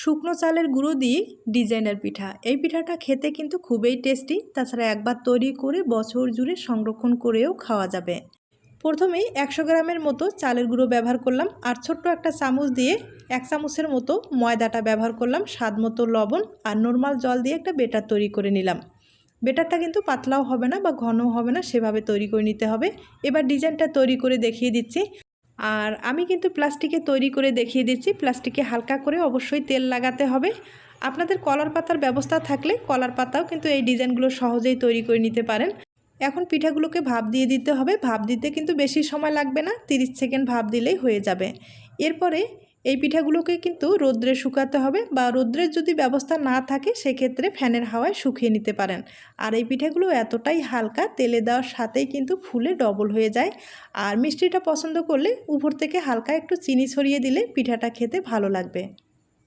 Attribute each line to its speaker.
Speaker 1: শুকনো চালের গুঁড়ো দিয়ে ডিজাইনার পিঠা। এই পিঠাটা খেতে কিন্তু খুবই টেস্টি। তাছাড়া একবার তৈরি করে বছর জুড়ে সংরক্ষণ করেও খাওয়া যাবে। প্রথমেই 100 গ্রামের মতো চালের গুঁড়ো ব্যবহার করলাম, আর ছোট্ট একটা চামচ দিয়ে 1 চামচের মতো ময়দাটা ব্যবহার করলাম, স্বাদ মতো লবণ আর নর্মাল জল দিয়ে একটা বেটার তৈরি করে নিলাম। বেটারটা কিন্তু পাতলাও হবে না বা ঘনও হবে না, সেভাবে তৈরি করে নিতে হবে। এবার ডিজাইনটা তৈরি করে দেখিয়ে দিচ্ছি। আর আমি কিন্তু প্লাস্টিকে তৈরি করে দেখিয়ে দিচ্ছি। প্লাস্টিকে হালকা করে অবশ্যই তেল লাগাতে হবে। আপনাদের কলার পাতার ব্যবস্থা থাকলে কলার পাতাও কিন্তু এই ডিজাইনগুলো সহজেই তৈরি করে নিতে পারেন। এখন পিঠাগুলোকে ভাপ দিয়ে দিতে হবে। ভাপ দিতে কিন্তু বেশি সময় লাগবে না, 30 সেকেন্ড ভাপ দিলেই হয়ে যাবে। এরপরে এই পিঠাগুলোকে কিন্তু রোদ্রে শুকাতে হবে, বা রোদ্রের যদি ব্যবস্থা না থাকে সেক্ষেত্রে ফ্যানের হাওয়ায় শুকিয়ে নিতে পারেন। আর এই পিঠাগুলো এতটাই হালকা, তেলে দেওয়ার সাথেই কিন্তু ফুলে ডবল হয়ে যায়। আর মিষ্টিটা পছন্দ করলে উপর থেকে হালকা একটু চিনি ছড়িয়ে দিলে পিঠাটা খেতে ভালো লাগবে।